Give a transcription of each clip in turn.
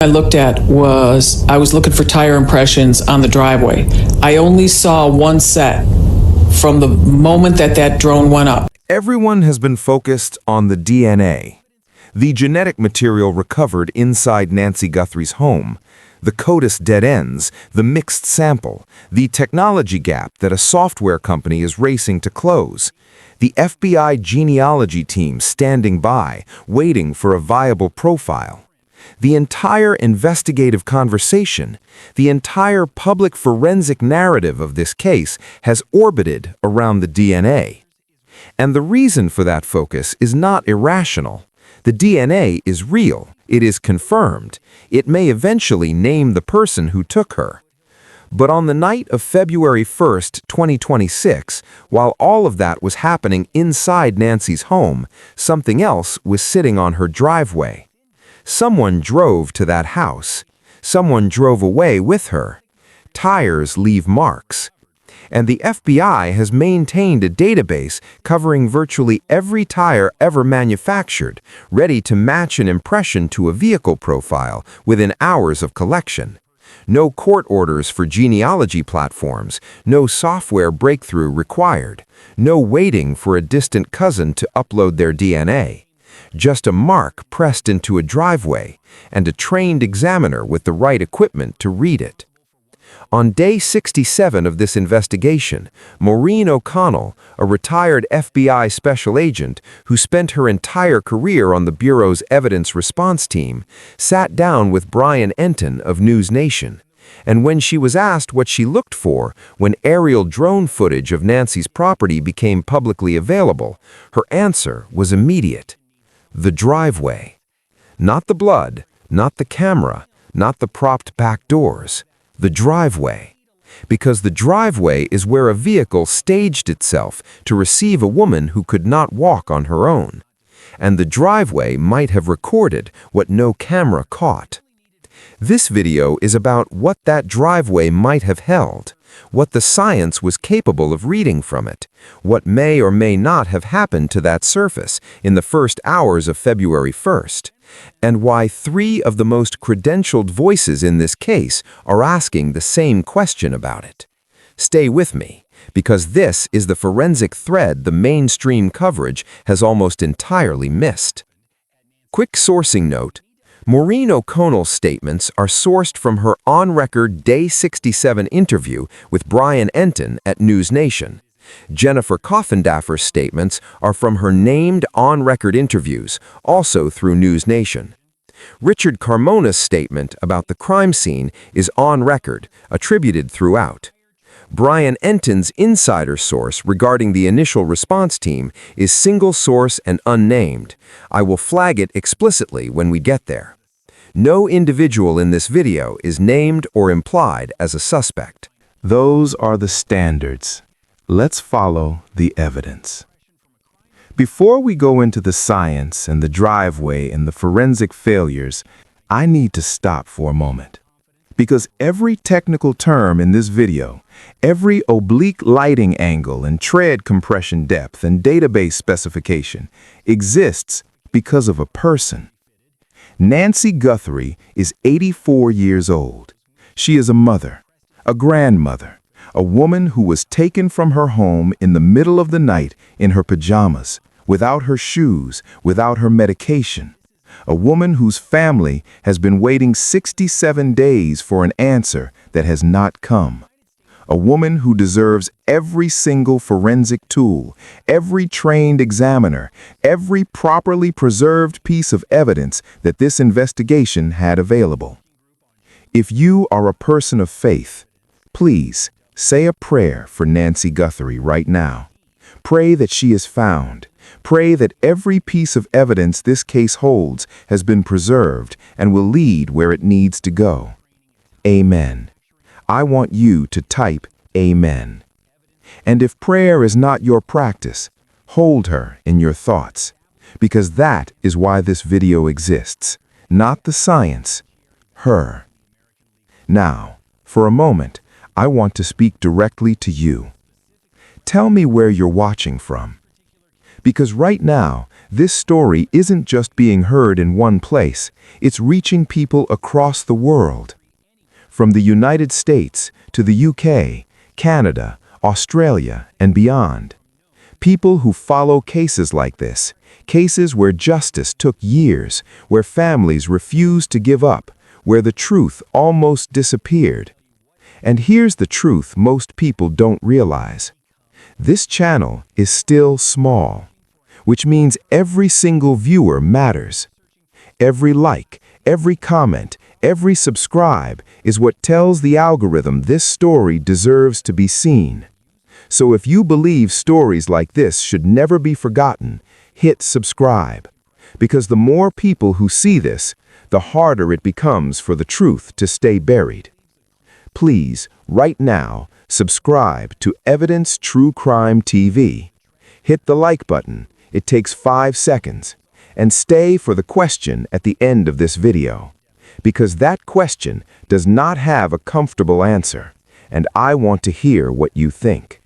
I looked at was, I was looking for tire impressions on the driveway. I only saw one set from the moment that that drone went up. Everyone has been focused on the DNA, the genetic material recovered inside Nancy Guthrie's home, the CODIS dead ends, the mixed sample, the technology gap that a software company is racing to close, the FBI genealogy team standing by, waiting for a viable profile. The entire investigative conversation, the entire public forensic narrative of this case has orbited around the DNA. And the reason for that focus is not irrational. The DNA is real. It is confirmed. It may eventually name the person who took her. But on the night of February 1st, 2026, while all of that was happening inside Nancy's home, something else was sitting on her driveway. Someone drove to that house. Someone drove away with her. Tires leave marks. And the FBI has maintained a database covering virtually every tire ever manufactured, ready to match an impression to a vehicle profile within hours of collection. No court orders for genealogy platforms, no software breakthrough required, no waiting for a distant cousin to upload their DNA. Just a mark pressed into a driveway and a trained examiner with the right equipment to read it. On day 67 of this investigation, Maureen O'Connell, a retired FBI special agent who spent her entire career on the Bureau's evidence response team, sat down with Brian Enton of News Nation. And when she was asked what she looked for when aerial drone footage of Nancy's property became publicly available, her answer was immediate. The driveway. Not the blood, not the camera, not the propped back doors. The driveway. Because the driveway is where a vehicle staged itself to receive a woman who could not walk on her own. And the driveway might have recorded what no camera caught. This video is about what that driveway might have held, what the science was capable of reading from it, what may or may not have happened to that surface in the first hours of February 1st, and why 3 of the most credentialed voices in this case are asking the same question about it. Stay with me, because this is the forensic thread the mainstream coverage has almost entirely missed. Quick sourcing note. Maureen O'Connell's statements are sourced from her on-record Day 67 interview with Brian Enton at News Nation. Jennifer Coffindaffer's statements are from her named on-record interviews, also through News Nation. Richard Carmona's statement about the crime scene is on record, attributed throughout. Brian Enton's insider source regarding the initial response team is single source and unnamed. I will flag it explicitly when we get there. No individual in this video is named or implied as a suspect. Those are the standards. Let's follow the evidence. Before we go into the science and the driveway and the forensic failures, I need to stop for a moment. Because every technical term in this video, every oblique lighting angle and tread compression depth and database specification exists because of a person. Nancy Guthrie is 84 years old. She is a mother, a grandmother, a woman who was taken from her home in the middle of the night in her pajamas, without her shoes, without her medication. A woman whose family has been waiting 67 days for an answer that has not come. A woman who deserves every single forensic tool, every trained examiner, every properly preserved piece of evidence that this investigation had available. If you are a person of faith, please say a prayer for Nancy Guthrie right now. Pray that she is found. Pray that every piece of evidence this case holds has been preserved and will lead where it needs to go. Amen. I want you to type Amen. And if prayer is not your practice, hold her in your thoughts, because that is why this video exists, not the science, her. Now, for a moment, I want to speak directly to you. Tell me where you're watching from. Because right now, this story isn't just being heard in one place, it's reaching people across the world. From the United States to the UK, Canada, Australia, and beyond. People who follow cases like this, cases where justice took years, where families refused to give up, where the truth almost disappeared. And here's the truth most people don't realize. This channel is still small, which means every single viewer matters. Every like, every comment, every subscribe is what tells the algorithm this story deserves to be seen. So if you believe stories like this should never be forgotten, hit subscribe. Because the more people who see this, the harder it becomes for the truth to stay buried. Please, right now, subscribe to Evidence True Crime TV. Hit the like button, it takes 5 seconds, and stay for the question at the end of this video. Because that question does not have a comfortable answer, and I want to hear what you think.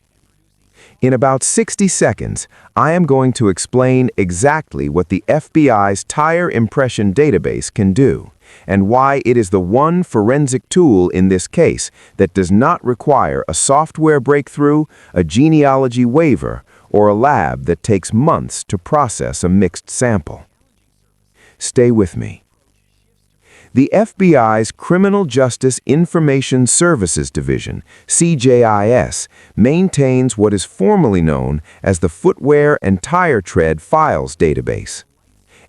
In about 60 seconds, I am going to explain exactly what the FBI's tire impression database can do, and why it is the one forensic tool in this case that does not require a software breakthrough, a genealogy waiver, or a lab that takes months to process a mixed sample. Stay with me. The FBI's Criminal Justice Information Services Division, CJIS, maintains what is formally known as the Footwear and Tire Tread Files Database.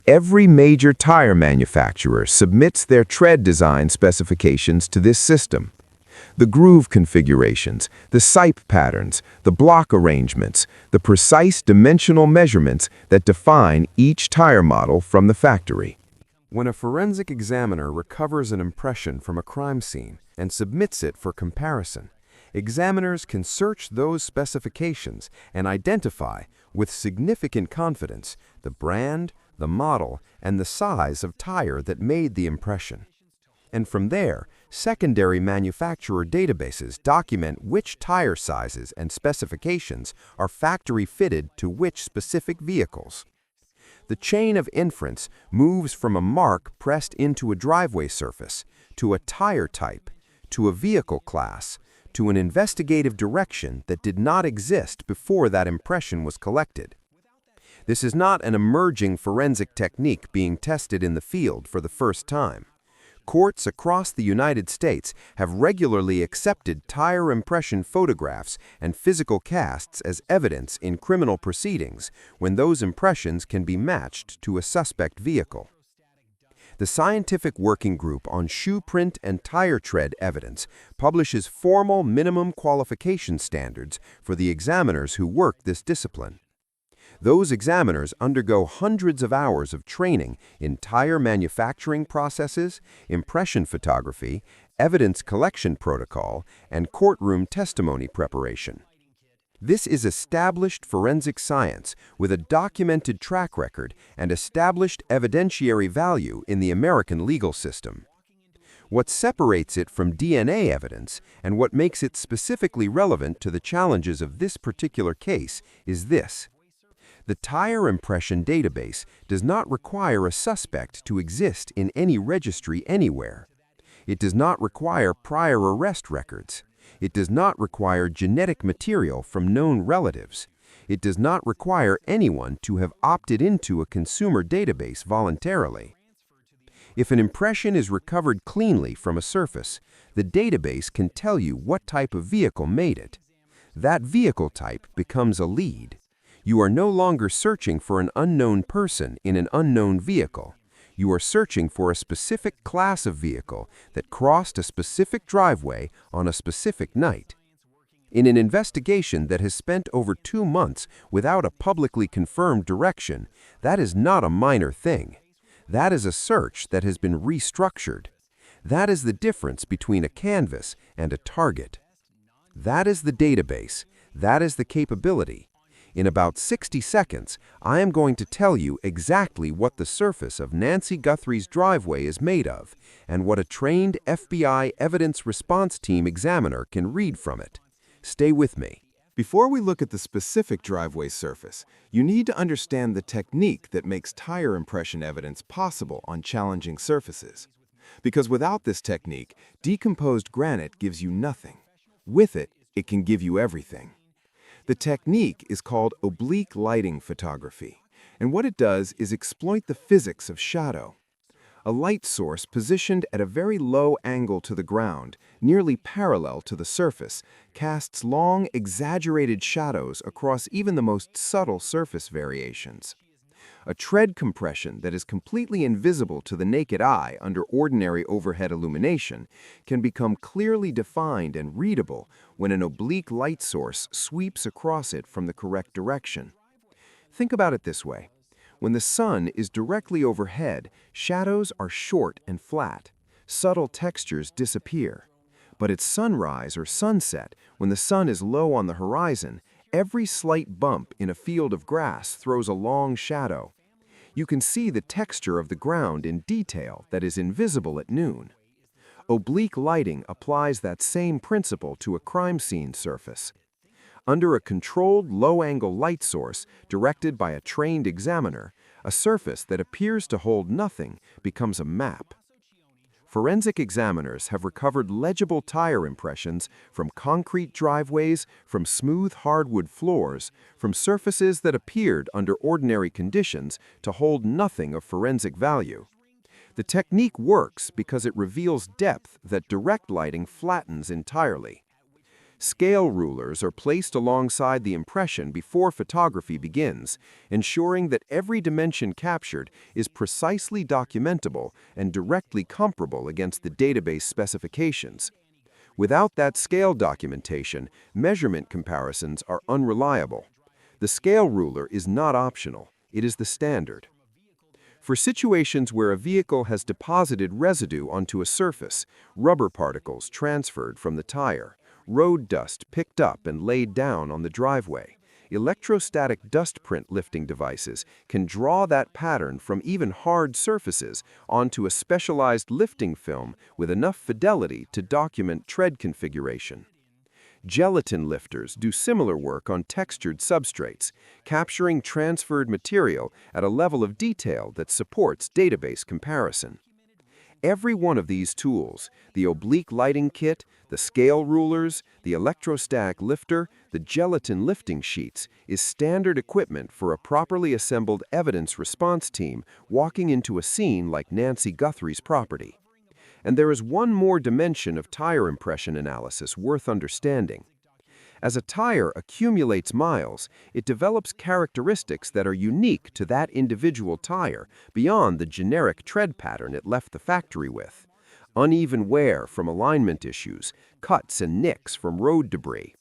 Every major tire manufacturer submits their tread design specifications to this system. The groove configurations, the sipe patterns, the block arrangements, the precise dimensional measurements that define each tire model from the factory. When a forensic examiner recovers an impression from a crime scene and submits it for comparison, examiners can search those specifications and identify, with significant confidence, the brand, the model, and the size of tire that made the impression. And from there, secondary manufacturer databases document which tire sizes and specifications are factory-fitted to which specific vehicles. The chain of inference moves from a mark pressed into a driveway surface, to a tire type, to a vehicle class, to an investigative direction that did not exist before that impression was collected. This is not an emerging forensic technique being tested in the field for the first time. Courts across the United States have regularly accepted tire impression photographs and physical casts as evidence in criminal proceedings when those impressions can be matched to a suspect vehicle. The Scientific Working Group on Shoe Print and Tire Tread Evidence publishes formal minimum qualification standards for the examiners who work this discipline. Those examiners undergo hundreds of hours of training in tire manufacturing processes, impression photography, evidence collection protocol, and courtroom testimony preparation. This is established forensic science with a documented track record and established evidentiary value in the American legal system. What separates it from DNA evidence and what makes it specifically relevant to the challenges of this particular case is this. The tire impression database does not require a suspect to exist in any registry anywhere. It does not require prior arrest records. It does not require genetic material from known relatives. It does not require anyone to have opted into a consumer database voluntarily. If an impression is recovered cleanly from a surface, the database can tell you what type of vehicle made it. That vehicle type becomes a lead. You are no longer searching for an unknown person in an unknown vehicle. You are searching for a specific class of vehicle that crossed a specific driveway on a specific night. In an investigation that has spent over 2 months without a publicly confirmed direction, that is not a minor thing. That is a search that has been restructured. That is the difference between a canvas and a target. That is the database. That is the capability. In about 60 seconds, I am going to tell you exactly what the surface of Nancy Guthrie's driveway is made of and what a trained FBI evidence response team examiner can read from it. Stay with me. Before we look at the specific driveway surface, you need to understand the technique that makes tire impression evidence possible on challenging surfaces. Because without this technique, decomposed granite gives you nothing. With it, it can give you everything. The technique is called oblique lighting photography, and what it does is exploit the physics of shadow. A light source positioned at a very low angle to the ground, nearly parallel to the surface, casts long, exaggerated shadows across even the most subtle surface variations. A tread compression that is completely invisible to the naked eye under ordinary overhead illumination can become clearly defined and readable when an oblique light source sweeps across it from the correct direction. Think about it this way. When the sun is directly overhead, shadows are short and flat. Subtle textures disappear. But at sunrise or sunset, when the sun is low on the horizon, every slight bump in a field of grass throws a long shadow. You can see the texture of the ground in detail that is invisible at noon. Oblique lighting applies that same principle to a crime scene surface. Under a controlled low-angle light source directed by a trained examiner, a surface that appears to hold nothing becomes a map. Forensic examiners have recovered legible tire impressions from concrete driveways, from smooth hardwood floors, from surfaces that appeared under ordinary conditions to hold nothing of forensic value. The technique works because it reveals depth that direct lighting flattens entirely. Scale rulers are placed alongside the impression before photography begins, ensuring that every dimension captured is precisely documentable and directly comparable against the database specifications. Without that scale documentation, measurement comparisons are unreliable. The scale ruler is not optional, it is the standard. For situations where a vehicle has deposited residue onto a surface, rubber particles transferred from the tire, road dust picked up and laid down on the driveway, electrostatic dust print lifting devices can draw that pattern from even hard surfaces onto a specialized lifting film with enough fidelity to document tread configuration. Gelatin lifters do similar work on textured substrates, capturing transferred material at a level of detail that supports database comparison. Every one of these tools, the oblique lighting kit, the scale rulers, the electrostatic lifter, the gelatin lifting sheets, is standard equipment for a properly assembled evidence response team walking into a scene like Nancy Guthrie's property. And there is one more dimension of tire impression analysis worth understanding. As a tire accumulates miles, it develops characteristics that are unique to that individual tire beyond the generic tread pattern it left the factory with. Uneven wear from alignment issues, cuts and nicks from road debris.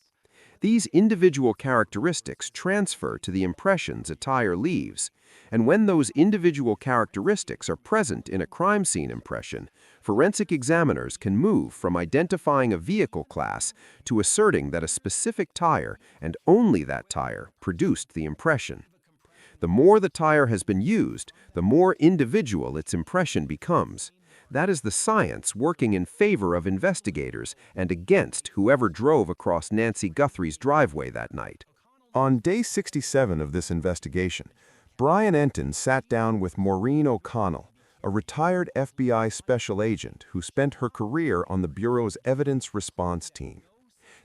These individual characteristics transfer to the impressions a tire leaves, and when those individual characteristics are present in a crime scene impression, forensic examiners can move from identifying a vehicle class to asserting that a specific tire, and only that tire, produced the impression. The more the tire has been used, the more individual its impression becomes. That is the science working in favor of investigators and against whoever drove across Nancy Guthrie's driveway that night. On day 67 of this investigation, Brian Enton sat down with Maureen O'Connell, a retired FBI special agent who spent her career on the Bureau's Evidence Response Team.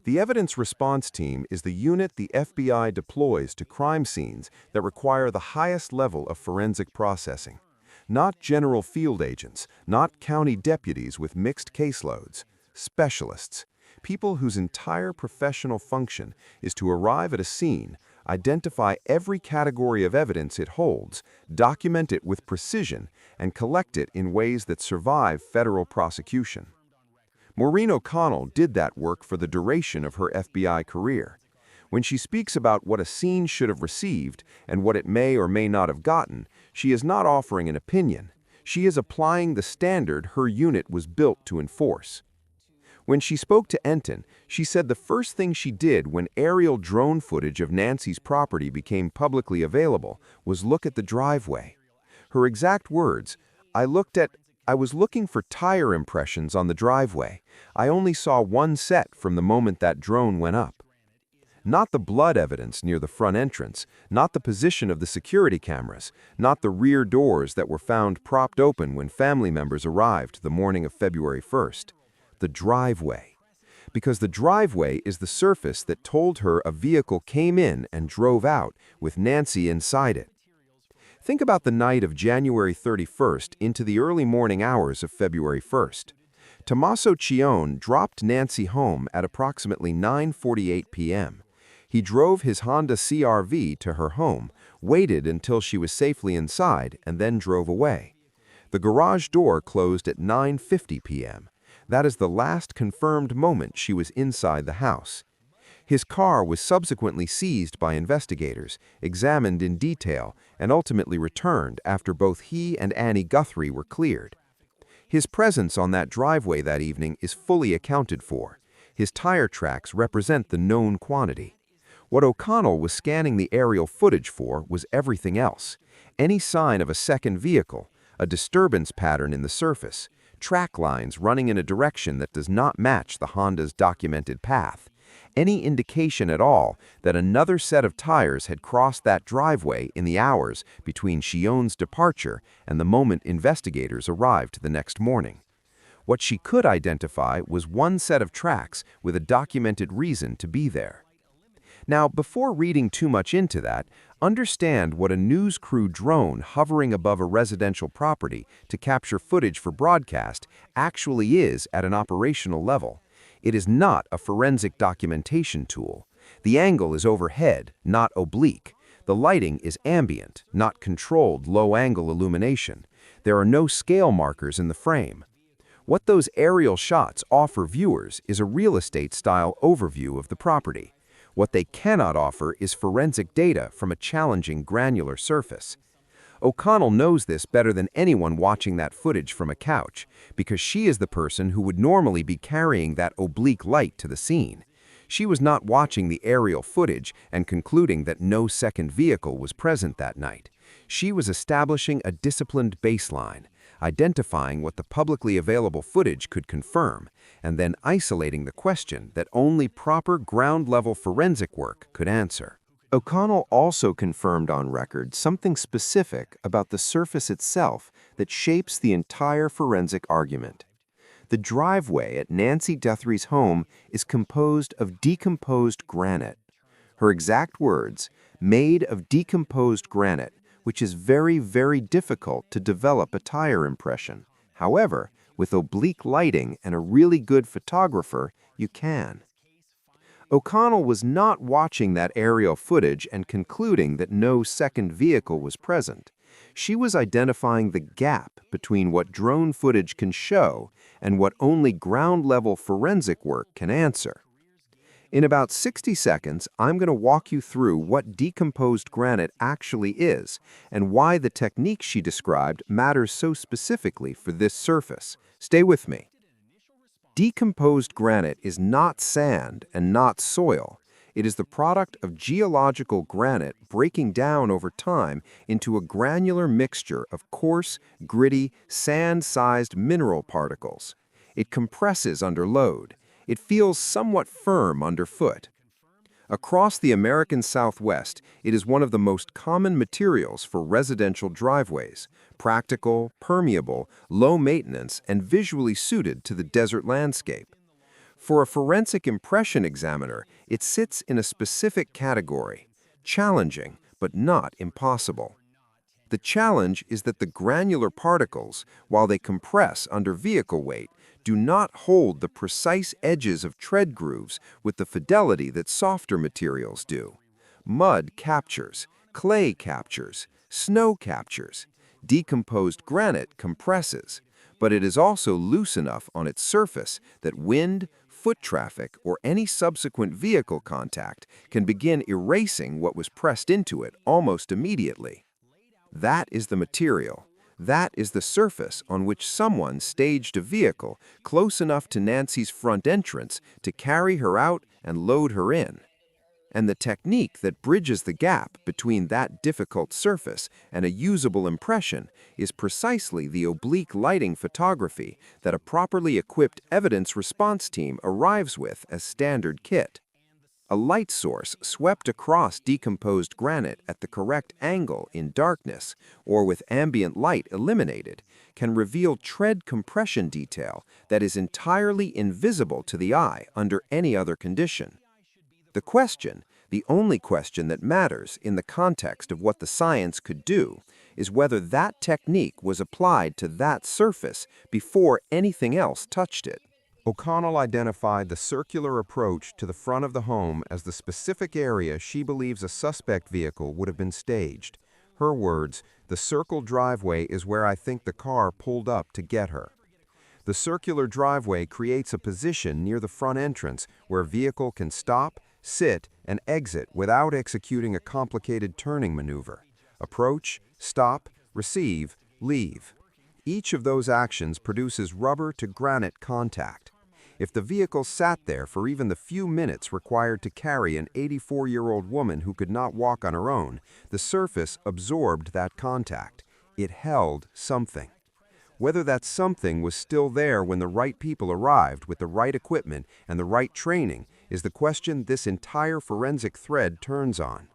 The Evidence Response Team is the unit the FBI deploys to crime scenes that require the highest level of forensic processing. Not general field agents, not county deputies with mixed caseloads, specialists, people whose entire professional function is to arrive at a scene, identify every category of evidence it holds, document it with precision, and collect it in ways that survive federal prosecution. Maureen O'Connell did that work for the duration of her FBI career. When she speaks about what a scene should have received and what it may or may not have gotten, she is not offering an opinion. She is applying the standard her unit was built to enforce. When she spoke to Enton, she said the first thing she did when aerial drone footage of Nancy's property became publicly available was look at the driveway. Her exact words, I was looking for tire impressions on the driveway. I only saw one set from the moment that drone went up. Not the blood evidence near the front entrance, not the position of the security cameras, not the rear doors that were found propped open when family members arrived the morning of February 1st. The driveway. Because the driveway is the surface that told her a vehicle came in and drove out with Nancy inside it. Think about the night of January 31st into the early morning hours of February 1st. Tommaso Cione dropped Nancy home at approximately 9:48 p.m. He drove his Honda CR-V to her home, waited until she was safely inside, and then drove away. The garage door closed at 9:50 p.m. That is the last confirmed moment she was inside the house. His car was subsequently seized by investigators, examined in detail, and ultimately returned after both he and Annie Guthrie were cleared. His presence on that driveway that evening is fully accounted for. His tire tracks represent the known quantity. What O'Connell was scanning the aerial footage for was everything else. Any sign of a second vehicle, a disturbance pattern in the surface, track lines running in a direction that does not match the Honda's documented path. Any indication at all that another set of tires had crossed that driveway in the hours between Cione's departure and the moment investigators arrived the next morning. What she could identify was one set of tracks with a documented reason to be there. Now, before reading too much into that, understand what a news crew drone hovering above a residential property to capture footage for broadcast actually is at an operational level. It is not a forensic documentation tool. The angle is overhead, not oblique. The lighting is ambient, not controlled low-angle illumination. There are no scale markers in the frame. What those aerial shots offer viewers is a real estate-style overview of the property. What they cannot offer is forensic data from a challenging granular surface. O'Connell knows this better than anyone watching that footage from a couch, because she is the person who would normally be carrying that oblique light to the scene. She was not watching the aerial footage and concluding that no second vehicle was present that night. She was establishing a disciplined baseline, identifying what the publicly available footage could confirm, and then isolating the question that only proper ground-level forensic work could answer. O'Connell also confirmed on record something specific about the surface itself that shapes the entire forensic argument. The driveway at Nancy Guthrie's home is composed of decomposed granite. Her exact words, made of decomposed granite, which is very, very difficult to develop a tire impression. However, with oblique lighting and a really good photographer, you can. O'Connell was not watching that aerial footage and concluding that no second vehicle was present. She was identifying the gap between what drone footage can show and what only ground-level forensic work can answer. In about 60 seconds, I'm going to walk you through what decomposed granite actually is and why the technique she described matters so specifically for this surface. Stay with me. Decomposed granite is not sand and not soil. It is the product of geological granite breaking down over time into a granular mixture of coarse, gritty, sand-sized mineral particles. It compresses under load. It feels somewhat firm underfoot. Across the American Southwest, it is one of the most common materials for residential driveways, practical, permeable, low maintenance, and visually suited to the desert landscape. For a forensic impression examiner, it sits in a specific category, challenging but not impossible. The challenge is that the granular particles, while they compress under vehicle weight, do not hold the precise edges of tread grooves with the fidelity that softer materials do. Mud captures, clay captures, snow captures. Decomposed granite compresses, but it is also loose enough on its surface that wind, foot traffic, or any subsequent vehicle contact can begin erasing what was pressed into it almost immediately. That is the material. That is the surface on which someone staged a vehicle close enough to Nancy's front entrance to carry her out and load her in. And the technique that bridges the gap between that difficult surface and a usable impression is precisely the oblique lighting photography that a properly equipped evidence response team arrives with as standard kit. A light source swept across decomposed granite at the correct angle in darkness, or with ambient light eliminated, can reveal tread compression detail that is entirely invisible to the eye under any other condition. The only question that matters in the context of what the science could do, is whether that technique was applied to that surface before anything else touched it. O'Connell identified the circular approach to the front of the home as the specific area she believes a suspect vehicle would have been staged. Her words, "The circle driveway is where I think the car pulled up to get her." The circular driveway creates a position near the front entrance where a vehicle can stop, sit, and exit without executing a complicated turning maneuver. Approach, stop, receive, leave. Each of those actions produces rubber to granite contact. If the vehicle sat there for even the few minutes required to carry an 84-year-old woman who could not walk on her own, the surface absorbed that contact. It held something. Whether that something was still there when the right people arrived with the right equipment and the right training is the question this entire forensic thread turns on.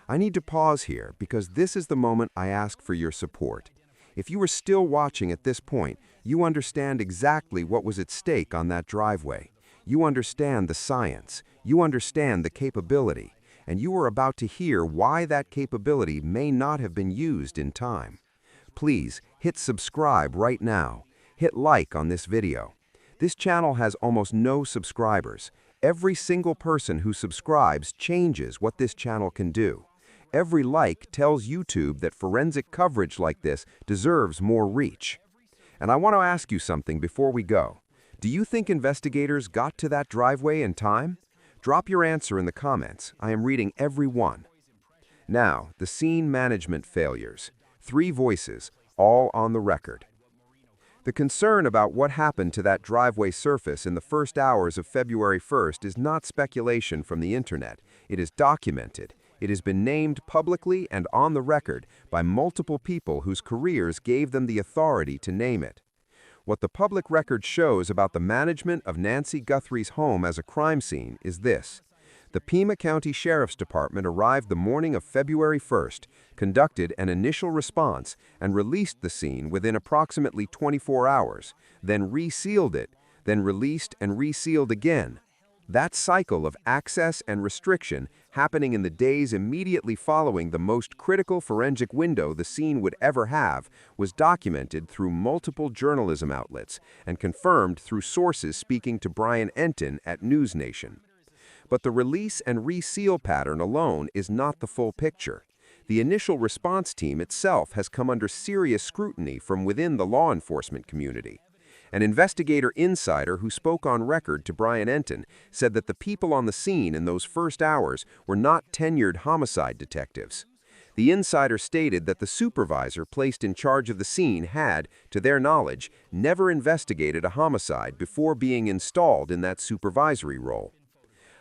I need to pause here because this is the moment I ask for your support. If you are still watching at this point, you understand exactly what was at stake on that driveway. You understand the science, you understand the capability, and you are about to hear why that capability may not have been used in time. Please hit subscribe right now. Hit like on this video. This channel has almost no subscribers. Every single person who subscribes changes what this channel can do. Every like tells YouTube that forensic coverage like this deserves more reach. And I want to ask you something before we go. Do you think investigators got to that driveway in time? Drop your answer in the comments. I am reading every one. Now, the scene management failures. 3 voices, all on the record. The concern about what happened to that driveway surface in the first hours of February 1st is not speculation from the internet. It is documented. It has been named publicly and on the record by multiple people whose careers gave them the authority to name it. What the public record shows about the management of Nancy Guthrie's home as a crime scene is this. The Pima County Sheriff's Department arrived the morning of February 1st, conducted an initial response, and released the scene within approximately 24 hours, then resealed it, then released and resealed again. That cycle of access and restriction happening in the days immediately following the most critical forensic window the scene would ever have was documented through multiple journalism outlets and confirmed through sources speaking to Brian Entin at News Nation. But the release and reseal pattern alone is not the full picture. The initial response team itself has come under serious scrutiny from within the law enforcement community. An investigator insider who spoke on record to Brian Entin said that the people on the scene in those first hours were not tenured homicide detectives. The insider stated that the supervisor placed in charge of the scene had, to their knowledge, never investigated a homicide before being installed in that supervisory role.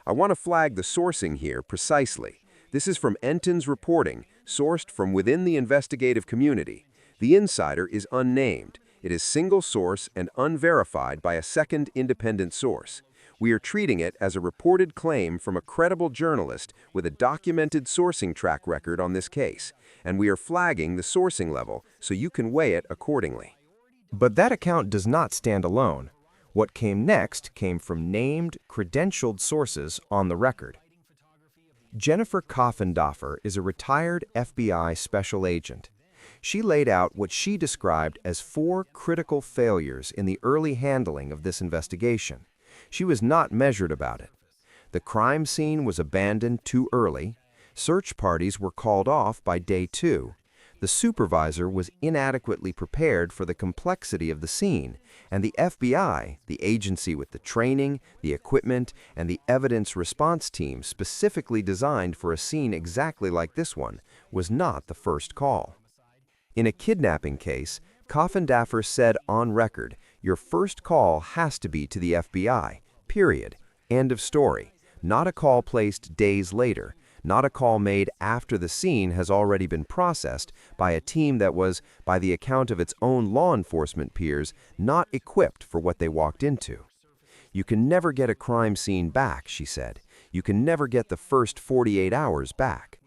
I want to flag the sourcing here precisely. This is from Entin's reporting, sourced from within the investigative community. The insider is unnamed. It is single source and unverified by a second independent source. We are treating it as a reported claim from a credible journalist with a documented sourcing track record on this case, and we are flagging the sourcing level so you can weigh it accordingly. But that account does not stand alone. What came next came from named, credentialed sources on the record. Jennifer Coffindoffer is a retired FBI special agent. She laid out what she described as 4 critical failures in the early handling of this investigation. She was not measured about it. The crime scene was abandoned too early. Search parties were called off by day 2. The supervisor was inadequately prepared for the complexity of the scene, and the FBI, the agency with the training, the equipment, and the evidence response team specifically designed for a scene exactly like this one, was not the first call. In a kidnapping case, Coffindoffer said on record, "Your first call has to be to the FBI, period. End of story. Not a call placed days later. Not a call made after the scene has already been processed by a team that was, by the account of its own law enforcement peers, not equipped for what they walked into." You can never get a crime scene back, she said. You can never get the first 48 hours back.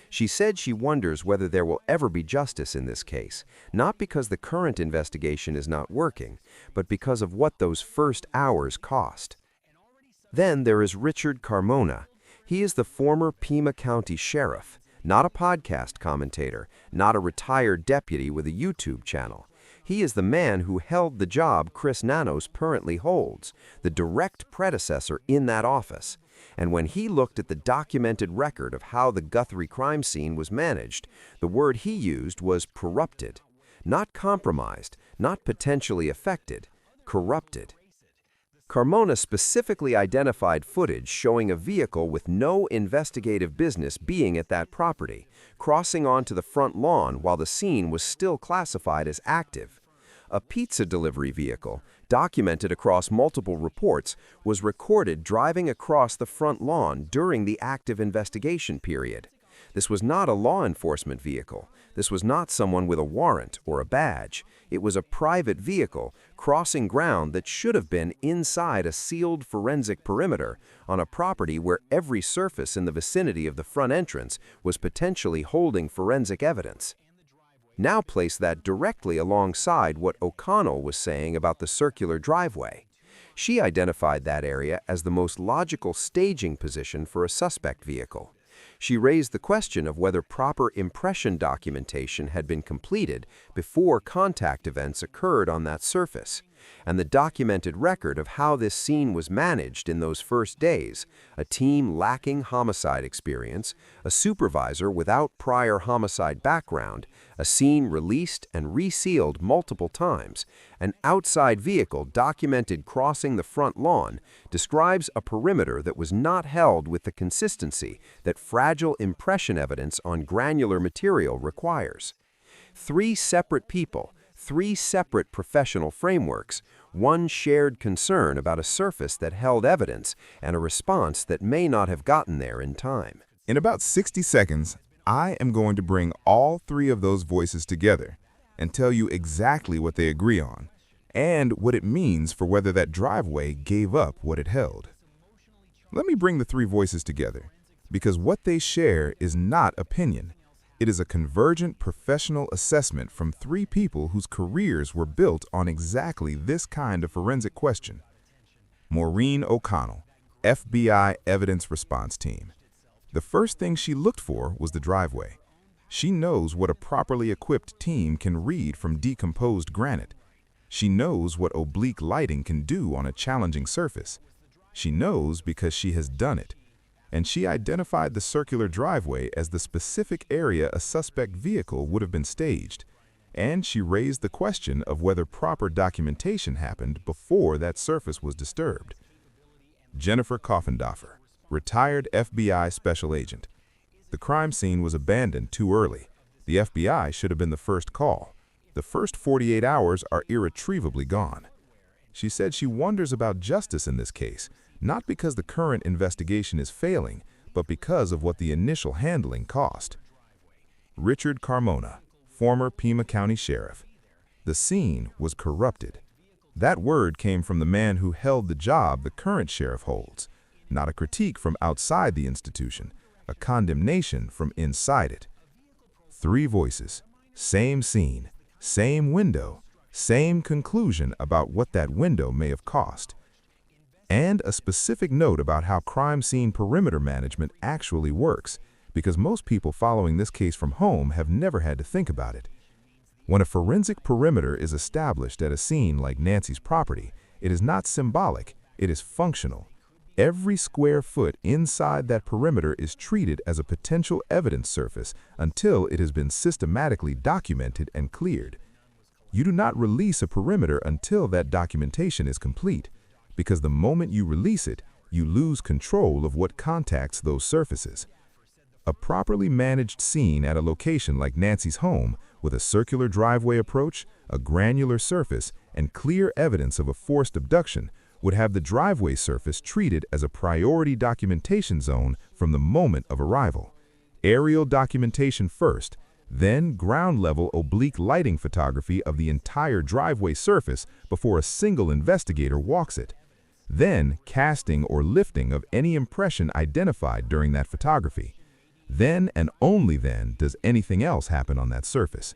She said she wonders whether there will ever be justice in this case, not because the current investigation is not working, but because of what those first hours cost. Then there is Richard Carmona. He is the former Pima County Sheriff, not a podcast commentator, not a retired deputy with a YouTube channel. He is the man who held the job Chris Nanos currently holds, the direct predecessor in that office. And when he looked at the documented record of how the Guthrie crime scene was managed, the word he used was corrupted. Not compromised, not potentially affected, corrupted. Carmona specifically identified footage showing a vehicle with no investigative business being at that property, crossing onto the front lawn while the scene was still classified as active. A pizza delivery vehicle, documented across multiple reports, was recorded driving across the front lawn during the active investigation period. This was not a law enforcement vehicle. This was not someone with a warrant or a badge. It was a private vehicle crossing ground that should have been inside a sealed forensic perimeter on a property where every surface in the vicinity of the front entrance was potentially holding forensic evidence. Now place that directly alongside what O'Connell was saying about the circular driveway. She identified that area as the most logical staging position for a suspect vehicle. She raised the question of whether proper impression documentation had been completed before contact events occurred on that surface, and the documented record of how this scene was managed in those first days, a team lacking homicide experience, a supervisor without prior homicide background, a scene released and resealed multiple times, an outside vehicle documented crossing the front lawn, describes a perimeter that was not held with the consistency that fragile impression evidence on granular material requires. 3 separate people, 3 separate professional frameworks, one shared concern about a surface that held evidence and a response that may not have gotten there in time. In about 60 seconds, I am going to bring all 3 of those voices together and tell you exactly what they agree on and what it means for whether that driveway gave up what it held. Let me bring the 3 voices together, because what they share is not opinion. It is a convergent professional assessment from 3 people whose careers were built on exactly this kind of forensic question. Maureen O'Connell, FBI Evidence Response Team. The first thing she looked for was the driveway. She knows what a properly equipped team can read from decomposed granite. She knows what oblique lighting can do on a challenging surface. She knows because she has done it. And she identified the circular driveway as the specific area a suspect vehicle would have been staged. And she raised the question of whether proper documentation happened before that surface was disturbed. Jennifer Coffindoffer, retired FBI special agent. The crime scene was abandoned too early. The FBI should have been the first call. The first 48 hours are irretrievably gone. She said she wonders about justice in this case, not because the current investigation is failing, but because of what the initial handling cost. Richard Carmona, former Pima County Sheriff. The scene was corrupted. That word came from the man who held the job the current sheriff holds, not a critique from outside the institution, a condemnation from inside it. 3 voices, same scene, same window, same conclusion about what that window may have cost. And a specific note about how crime scene perimeter management actually works, because most people following this case from home have never had to think about it. When a forensic perimeter is established at a scene like Nancy's property, it is not symbolic, it is functional. Every square foot inside that perimeter is treated as a potential evidence surface until it has been systematically documented and cleared. You do not release a perimeter until that documentation is complete, because the moment you release it, you lose control of what contacts those surfaces. A properly managed scene at a location like Nancy's home, with a circular driveway approach, a granular surface, and clear evidence of a forced abduction, would have the driveway surface treated as a priority documentation zone from the moment of arrival. Aerial documentation first, then ground-level oblique lighting photography of the entire driveway surface before a single investigator walks it. then casting or lifting of any impression identified during that photography. Then and only then does anything else happen on that surface.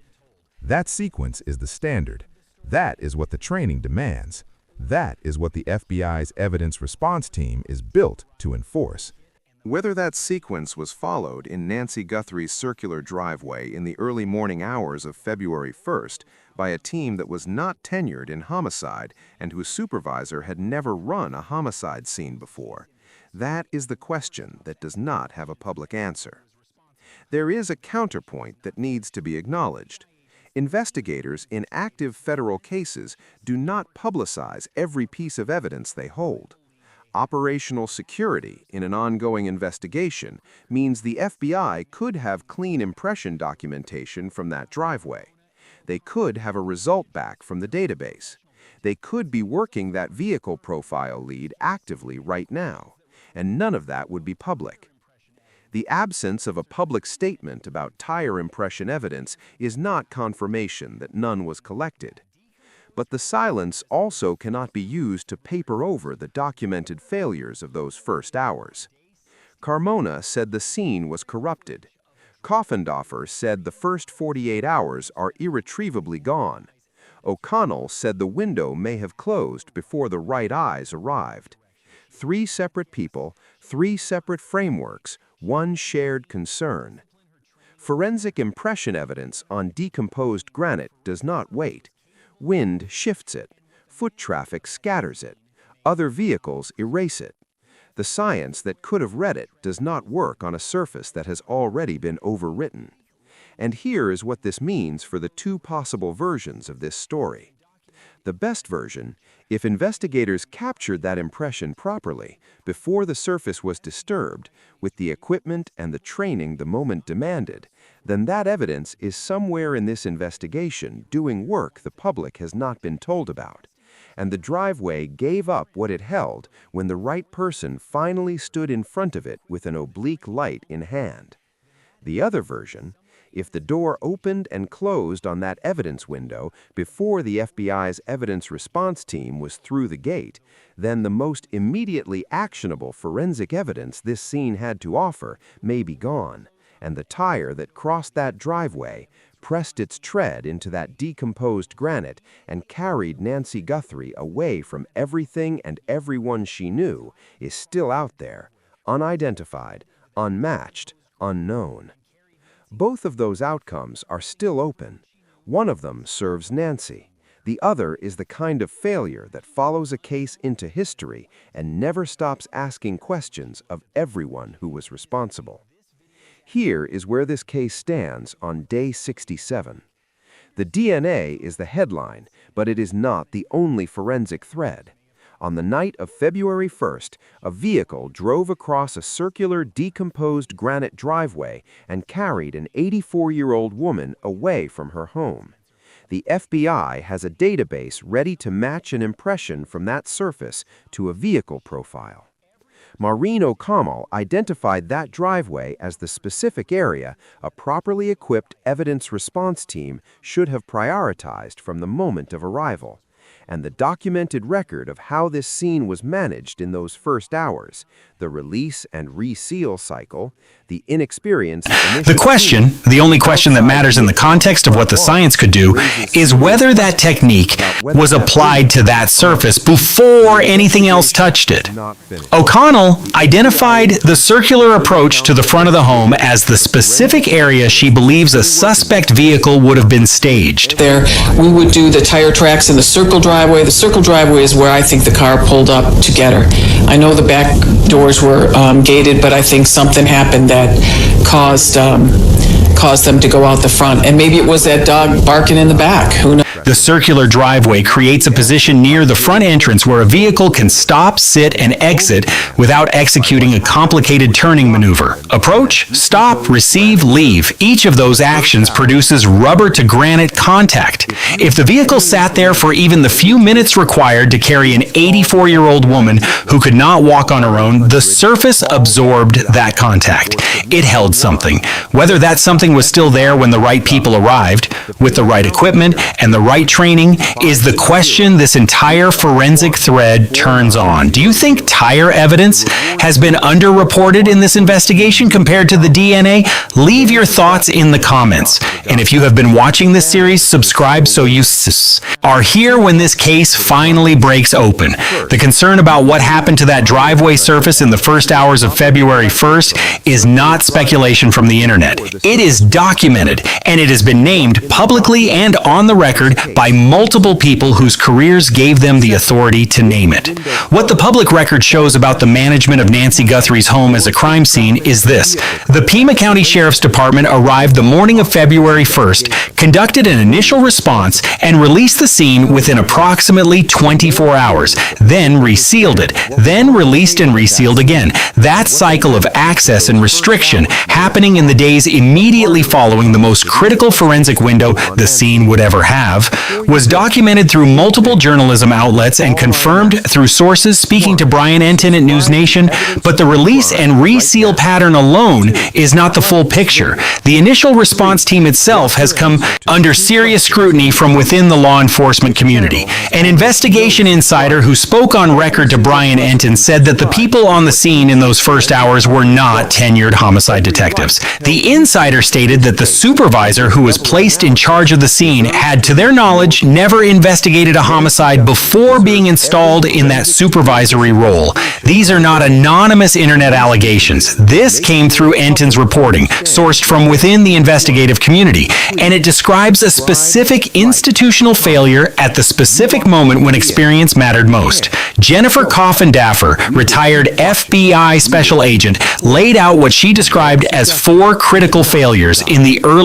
That sequence is the standard. That is what the training demands. That is what the FBI's evidence response team is built to enforce. Whether that sequence was followed in Nancy Guthrie's circular driveway in the early morning hours of February 1st by a team that was not tenured in homicide and whose supervisor had never run a homicide scene before, that is the question that does not have a public answer. There is a counterpoint that needs to be acknowledged. Investigators in active federal cases do not publicize every piece of evidence they hold. Operational security in an ongoing investigation means the FBI could have clean impression documentation from that driveway. They could have a result back from the database. They could be working that vehicle profile lead actively right now, and none of that would be public. The absence of a public statement about tire impression evidence is not confirmation that none was collected. But the silence also cannot be used to paper over the documented failures of those first hours. Carmona said the scene was corrupted. Coffindoffer said the first 48 hours are irretrievably gone. O'Connell said the window may have closed before the right eyes arrived. 3 separate people, 3 separate frameworks, one shared concern. Forensic impression evidence on decomposed granite does not wait. Wind shifts it. Foot traffic scatters it. Other vehicles erase it. The science that could have read it does not work on a surface that has already been overwritten. And here is what this means for the 2 possible versions of this story. The best version, if investigators captured that impression properly before the surface was disturbed, with the equipment and the training the moment demanded, then that evidence is somewhere in this investigation doing work the public has not been told about. And the driveway gave up what it held when the right person finally stood in front of it with an oblique light in hand. The other version, if the door opened and closed on that evidence window before the FBI's evidence response team was through the gate, then the most immediately actionable forensic evidence this scene had to offer may be gone, and the tire that crossed that driveway, pressed its tread into that decomposed granite, and carried Nancy Guthrie away from everything and everyone she knew, is still out there, unidentified, unmatched, unknown. Both of those outcomes are still open. One of them serves Nancy. The other is the kind of failure that follows a case into history and never stops asking questions of everyone who was responsible. Here is where this case stands on day 67. The DNA is the headline, but it is not the only forensic thread. On the night of February 1st, a vehicle drove across a circular decomposed granite driveway and carried an 84-year-old woman away from her home. The FBI has a database ready to match an impression from that surface to a vehicle profile. Maureen O'Connell identified that driveway as the specific area a properly equipped evidence response team should have prioritized from the moment of arrival. And the documented record of how this scene was managed in those first hours, the release and reseal cycle, the inexperience... The only question that matters in the context of what the science could do, is whether that technique was applied to that surface before anything else touched it. O'Connell identified the circular approach to the front of the home as the specific area she believes a suspect vehicle would have been staged. There, we would do the tire tracks in the circle driveway. The circle driveway is where I think the car pulled up to get her. I know the back doors were gated, but I think something happened that caused them to go out the front. And maybe it was that dog barking in the back. Who knows? The circular driveway creates a position near the front entrance where a vehicle can stop, sit, and exit without executing a complicated turning maneuver. Approach, stop, receive, leave. Each of those actions produces rubber to granite contact. If the vehicle sat there for even the few minutes required to carry an 84-year-old woman who could not walk on her own, the surface absorbed that contact. It held something. Whether that something was still there when the right people arrived, with the right equipment and the right training is the question this entire forensic thread turns on. Do you think tire evidence has been underreported in this investigation compared to the DNA? Leave your thoughts in the comments. And if you have been watching this series, subscribe so you are here when this case finally breaks open. The concern about what happened to that driveway surface in the first hours of February 1st is not speculation from the internet. It is documented, and it has been named publicly and on the record by multiple people whose careers gave them the authority to name it. What the public record shows about the management of Nancy Guthrie's home as a crime scene is this. The Pima County Sheriff's Department arrived the morning of February 1st, conducted an initial response, and released the scene within approximately 24 hours, then resealed it, then released and resealed again. That cycle of access and restriction happening in the days immediately following the most critical forensic window the scene would ever have was documented through multiple journalism outlets and confirmed through sources speaking to Brian Entin at News Nation, but the release and reseal pattern alone is not the full picture. The initial response team itself has come under serious scrutiny from within the law enforcement community. An investigation insider who spoke on record to Brian Entin said that the people on the scene in those first hours were not tenured homicide detectives. The insider stated that the supervisor who was placed in charge of the scene had, to their knowledge, never investigated a homicide before being installed in that supervisory role. These are not anonymous internet allegations. This came through Entin's reporting, sourced from within the investigative community, and it describes a specific institutional failure at the specific moment when experience mattered most. Jennifer Coffin-Daffer, retired FBI special agent, laid out what she described as 4 critical failures in the early